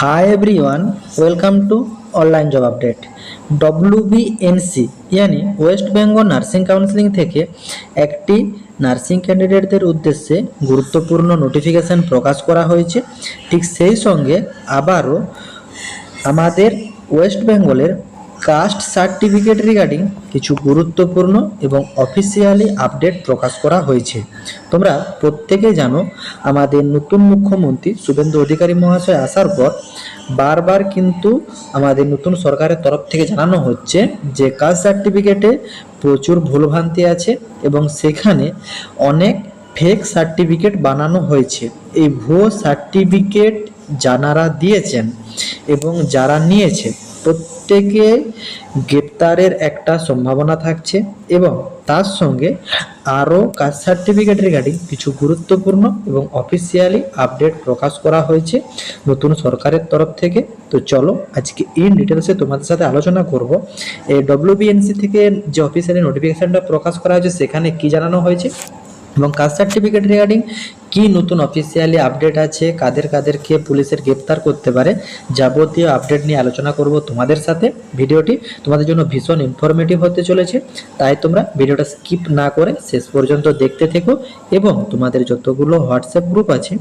Hi everyone, welcome to online job update. WBNC यानी West Bengal nursing counselling থেকে একটি nursing ক্যান্ডিডেটদের উদ্দেশ্যে গুরুত্বপূর্ণ নোটিফিকেশন প্রকাশ করা হয়েছে। ঠিক সেই সঙ্গে আবারও আমাদের ওয়েস্ট বেঙ্গলের কাস্ট সার্টিফিকেট রিগার্ডিং কিছু গুরুত্বপূর্ণ এবং অফিসিয়ালি আপডেট প্রকাশ করা হয়েছে। তোমরা প্রত্যেকেই জানো, আমাদের নতুন মুখ্যমন্ত্রী শুভেন্দু অধিকারী মহাশয় আসার পর বারবার কিন্তু আমাদের নতুন সরকারের তরফ থেকে জানানো হচ্ছে যে কাস্ট সার্টিফিকেটে প্রচুর ভুলভ্রান্তি আছে এবং সেখানে অনেক ফেক সার্টিফিকেট বানানো হয়েছে। এই ভুয়ো সার্টিফিকেট যারা দিয়েছেন এবং যারা নিয়েছে প্রত্যেকে গ্রেপ্তারের একটা সম্ভাবনা থাকছে এবং তার সঙ্গে আরও কাস্ট সার্টিফিকেট রিগার্ডিং কিছু গুরুত্বপূর্ণ এবং অফিসিয়ালি আপডেট প্রকাশ করা হয়েছে নতুন সরকারের তরফ থেকে। তো চলো আজকে ইন ডিটেলসে তোমাদের সাথে আলোচনা করব এই WBNC থেকে যে অফিসিয়ালি নোটিফিকেশনটা প্রকাশ করা হয়েছে সেখানে কি জানানো হয়েছে এবং কাস্ট সার্টিফিকেট রিগার্ডিং কি নতুন অফিসিয়ালি আপডেট আছে, কাদেরকে পুলিশের গ্রেপ্তার করতে পারে, যাবতীয় আপডেট নিয়ে আলোচনা করব তোমাদের সাথে। ভিডিওটি তোমাদের জন্য ভীষণ ইনফরমেটিভ হতে চলেছে, তাই তোমরা ভিডিওটা স্কিপ না করে শেষ পর্যন্ত দেখতে থেকো এবং তোমাদের যতগুলো হোয়াটসঅ্যাপ গ্রুপ আছে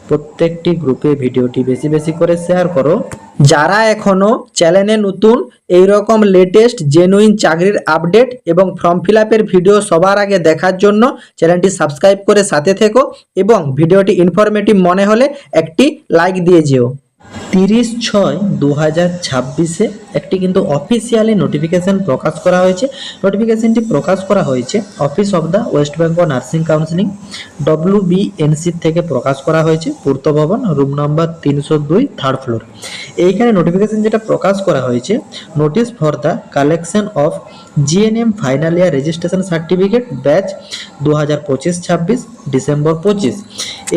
প্রত্যেকটি গ্রুপে ভিডিওটি বেশি বেশি করে শেয়ার করো। যারা এখনো চ্যানেলে নতুন, এই রকম লেটেস্ট জেনুইন চাকরির আপডেট এবং ফর্ম ফিল আপের ভিডিও সবার আগে দেখার জন্য চ্যানেলটি সাবস্ক্রাইব করে সাথে থেকো এবং ভিডিওটি ইনফরমেটিভ মনে হলে একটি লাইক দিয়ে যেও। 30/6/2026 একটি কিন্তু অফিসিয়ালি নোটিফিকেশন প্রকাশ করা হয়েছে। নোটিফিকেশনটি প্রকাশ করা হয়েছে office of the West Bengal nursing counselling WBNC থেকে প্রকাশ করা হয়েছে, পূর্ত ভবন, রুম নাম্বার 302, থার্ড ফ্লোর। এইখানে নোটিফিকেশন যেটা প্রকাশ করা হয়েছে, notice for the collection of GNM final year registration certificate batch 2025-26 December 25।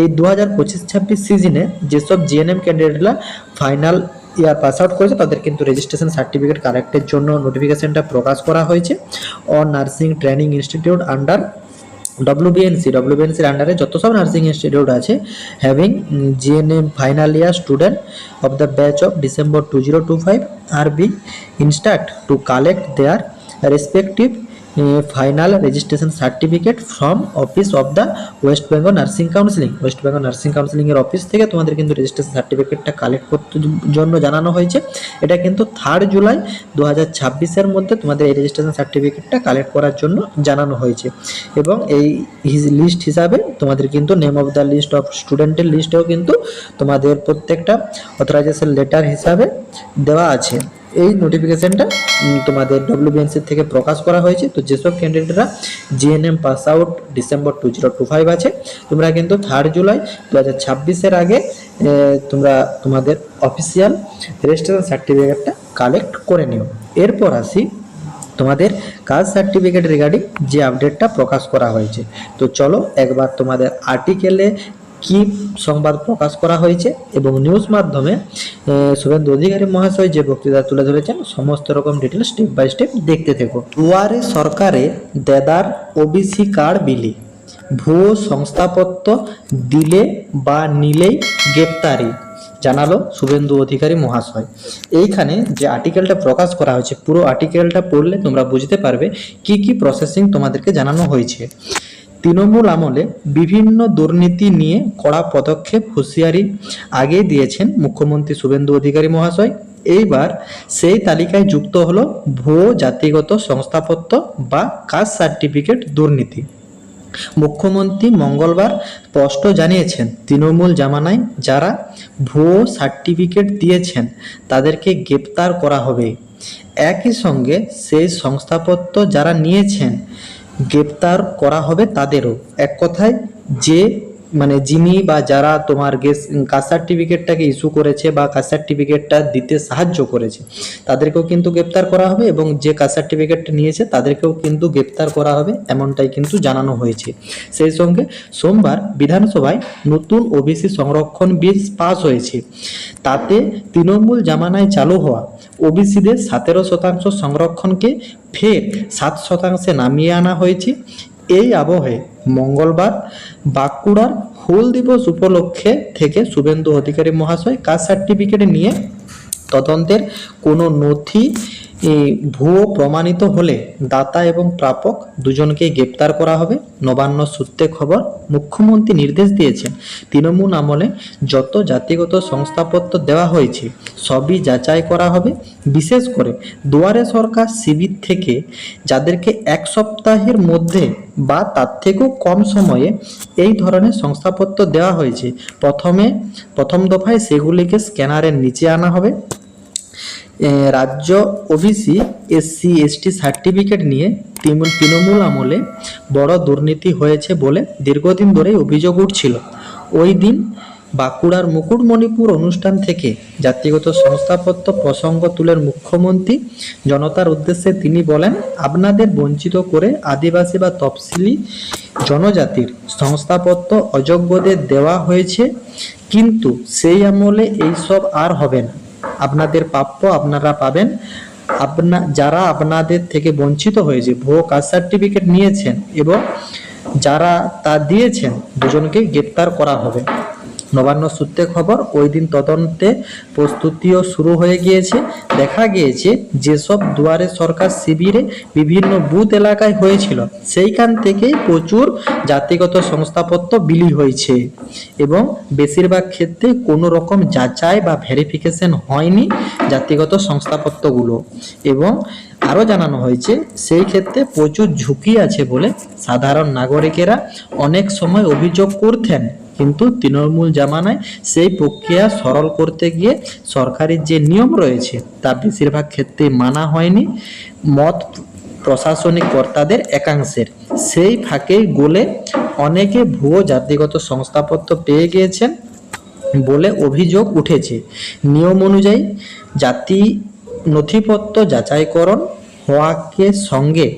এই 2025-26 সিজনে যেসব GNM ক্যান্ডিডেটরা ফাইনাল ইয়ার পাস আউট করেছে তাদের কিন্তু রেজিস্ট্রেশন সার্টিফিকেট কালেক্টের জন্য নোটিফিকেশনটা প্রকাশ করা হয়েছে। On nursing training institute under WBNCর আন্ডারে যত সব নার্সিং ইনস্টিটিউট আছে having GNM final year student of the batch of December 2025 are be instructed to collect their respective final registration certificate from office of the West Bengal nursing counselling. West Bengal nursing কাউন্সিলিংয়ের office থেকে তোমাদের কিন্তু registration সার্টিফিকেটটা collect করতে জন্য জানানো হয়েছে। এটা কিন্তু 3 জুলাই 2026 মধ্যে তোমাদের এই রেজিস্ট্রেশন সার্টিফিকেটটা কালেক্ট করার জন্য জানানো হয়েছে এবং এই লিস্ট হিসাবে তোমাদের কিন্তু name of the list of স্টুডেন্টের লিস্টেও কিন্তু তোমাদের প্রত্যেকটা অথরাইজেশন লেটার হিসাবে দেওয়া আছে। এই নোটিফিকেশনটা তোমাদের WBNC থেকে প্রকাশ করা হয়েছে। তো যেসব ক্যান্ডিডেটরা GNM পাস আউট ডিসেম্বর 2025 আছে, তোমরা কিন্তু 3 জুলাই 2026 আগে তোমরা তোমাদের অফিসিয়াল রেজিস্ট্রেশন সার্টিফিকেটটা কালেক্ট করে নিও। এরপর আসি তোমাদের কাস্ট সার্টিফিকেট রিগার্ডিং যে আপডেটটা প্রকাশ করা হয়েছে। তো চলো একবার তোমাদের আর্টিকেলে কি সংবাদ প্রকাশ করা হয়েছে এবং নিউজ মাধ্যমে শুভেন্দু অধিকারী মহাশয় যে বক্তৃতা তুলে ধরেছেন সমস্ত রকম ডিটেলস স্টেপ বাই স্টেপ দেখতে থেকো। দুয়ারে সরকারে দেদার OBC কার্ড বিলি, ভুয়ো সংস্থাপত্র দিলে বা নিলেই গ্রেপ্তারি, জানালো শুভেন্দু অধিকারী মহাশয়। এইখানে যে আর্টিকেলটা প্রকাশ করা হয়েছে পুরো আর্টিকেলটা পড়লে তোমরা বুঝতে পারবে কি কি প্রসেসিং তোমাদেরকে জানানো হয়েছে। তৃণমূল আমলে বিভিন্ন দুর্নীতি নিয়ে কড়া পদক্ষেপ হুঁশিয়ারি আগে দিয়েছেন মুখ্যমন্ত্রী শুভেন্দু অধিকারী মহাশয়। এইবার সেই তালিকায় যুক্ত হলো ভুয়ো জাতিগত শংসাপত্র বা কাস্ট সার্টিফিকেট দুর্নীতি। মুখ্যমন্ত্রী মঙ্গলবার স্পষ্ট জানিয়েছেন, তৃণমূল জামানায় যারা ভুয়ো সার্টিফিকেট দিয়েছেন তাদেরকে গ্রেপ্তার করা হবে। একই সঙ্গে সেই শংসাপত্র যারা নিয়েছেন গ্রেপ্তার করা হবে তাদেরও। এক কথায় যে যিনি বা যারা তোমার কাস্ট সার্টিফিকেটটাকে ইস্যু করেছে বা কাস্ট সার্টিফিকেটটা দিতে সাহায্য করেছে তাদেরকেও কিন্তু গ্রেপ্তার করা হবে এবং যে কাস্ট সার্টিফিকেটটা নিয়েছে তাদেরকেও কিন্তু গ্রেপ্তার করা হবে, এমনটাই কিন্তু জানানো হয়েছে। সেই সঙ্গে সোমবার বিধানসভায় নতুন OBC সংরক্ষণ বিল পাস হয়েছে। তাতে তৃণমূল জামানায় চালু হওয়া OBCদের 17% সংরক্ষণকে ফের 7% নামিয়ে আনা হয়েছে। এই আবহে মঙ্গলবার বাঁকুড়ার হুল দিবস উপলক্ষে থেকে শুভেন্দু অধিকারী মহাশয় কাস্ট সার্টিফিকেট নিয়ে তদন্তের কোনো নথি ভুয়ো প্রমাণিত হলে দাতা এবং প্রাপক দুজনকেই গ্রেপ্তার করা হবে। নবান্ন সূত্রে খবর, মুখ্যমন্ত্রী নির্দেশ দিয়েছেন তৃণমূল আমলে যত জাতিগত শংসাপত্র দেওয়া হয়েছে সবই যাচাই করা হবে। বিশেষ করে দুয়ারে সরকার শিবির থেকে যাদেরকে 1 সপ্তাহের মধ্যে বা তার থেকেও কম সময়ে এই ধরনের শংসাপত্র দেওয়া হয়েছে, প্রথম দফায় সেগুলিকে স্ক্যানারের নিচে আনা হবে। রাজ্য ওবিসি এসসি এসটি সার্টিফিকেট নিয়ে তৃণমূল আমলে বড় দুর্নীতি হয়েছে বলে দীর্ঘদিন ধরেই অভিযোগ উঠছিল। ওই দিন বাঁকুড়ার মুকুটমণিপুর অনুষ্ঠান থেকে জাতিগত শংসাপত্র প্রসঙ্গ তুলে মুখ্যমন্ত্রী জনতার উদ্দেশ্যে তিনি বলেন, আপনাদের বঞ্চিত করে আদিবাসী বা তফসিলি জনজাতির শংসাপত্র অযোগ্যদের দেওয়া হয়েছে, কিন্তু সেই আমলে এইসব আর হবে না। আপনাদের প্রাপ্য আপনারা পাবেন। যারা আপনাদের থেকে বঞ্চিত হয়েছে, ভুয়ো কাস্ট সার্টিফিকেট নিয়েছেন এবং যারা তা দিয়েছেন, দুজনকে গ্রেপ্তার করা হবে। নবান্ন সূত্রে খবর, ওই দিন তদন্তে প্রস্তুতিও শুরু হয়ে গিয়েছে। দেখা গিয়েছে যেসব দুয়ারে সরকার শিবিরে বিভিন্ন বুথ এলাকায় হয়েছিল সেইখান থেকেই প্রচুর জাতিগত শংসাপত্র বিলি হয়েছে এবং বেশিরভাগ ক্ষেত্রে কোনো রকম যাচাই বা ভেরিফিকেশন হয়নি জাতিগত শংসাপত্রগুলো। এবং আরও জানানো হয়েছে সেই ক্ষেত্রে প্রচুর ঝুঁকি আছে বলে সাধারণ নাগরিকেরা অনেক সময় অভিযোগ করতেন, কিন্তু তৃণমূল জামানায় সেই প্রক্রিয়া সরল করতে গিয়ে সরকারি যে নিয়ম রয়েছে তা বেশিরভাগ ক্ষেত্রে মানা হয়নি মত প্রশাসনিক কর্তাদের একাংশের। সেই ফাঁকেই গলে অনেকে ভুয়ো জাতিগত শংসাপত্র পেয়ে গিয়েছেন বলে অভিযোগ উঠেছে। নিয়ম অনুযায়ী জাতি নথিপত্র যাচাইকরণ হওয়াকে সঙ্গে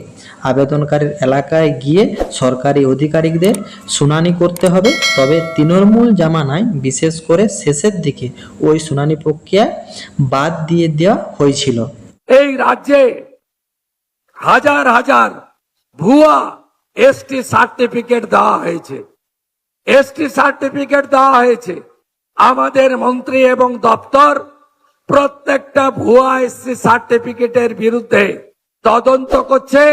আবেদনকারীর এলাকায় গিয়ে সরকারি আধিকারিকদের শুনানি করতে হবে। তবে তৃণমূল জামানায় বিশেষ করে শেষের দিকে ওই শুনানি প্রক্রিয়া বাদ দিয়ে দেওয়া হয়েছিল। এই রাজ্যে হাজার হাজার ভুয়া এসটি সার্টিফিকেট দেওয়া হয়েছে। এসটি সার্টিফিকেট দেওয়া হয়েছে। আমাদের মন্ত্রী এবং দপ্তর প্রত্যেকটা ভুয়া এসটি সার্টিফিকেটের বিরুদ্ধে তদন্ত করছে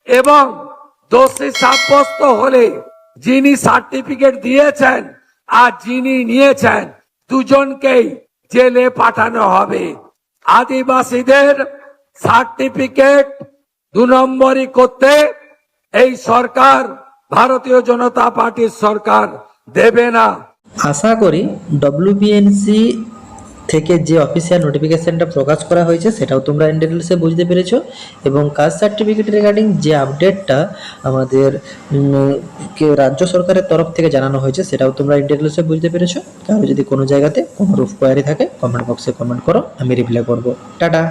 এবং দোষী সাব্যস্ত হলে যিনি সার্টিফিকেট দিয়েছেন আর যিনি নিয়েছেন দুজনকেই জেলে পাঠানো হবে। আদিবাসীদের সার্টিফিকেট 2 নম্বরই করতে এই সরকার, ভারতীয় জনতা পার্টির সরকার দেবে না। আশা করি ডব্লিউবিএনসি থেকে যে অফিসিয়াল নোটিফিকেশনটা প্রকাশ করা হয়েছে সেটাও তোমরা ইন ডিটেলসে বুঝতে পেরেছো এবং কাস্ট সার্টিফিকেট রিগার্ডিং যে আপডেটটা আমাদের রাজ্য সরকারের তরফ থেকে জানানো হয়েছে সেটাও তোমরা ইন ডিটেলসে বুঝতে পেরেছো। কারো যদি কোনো জায়গাতে কোনো রুফ কোয়ারি থাকে কমেন্ট বক্সে কমেন্ট করো, আমি রিপ্লাই করবো। টাটা।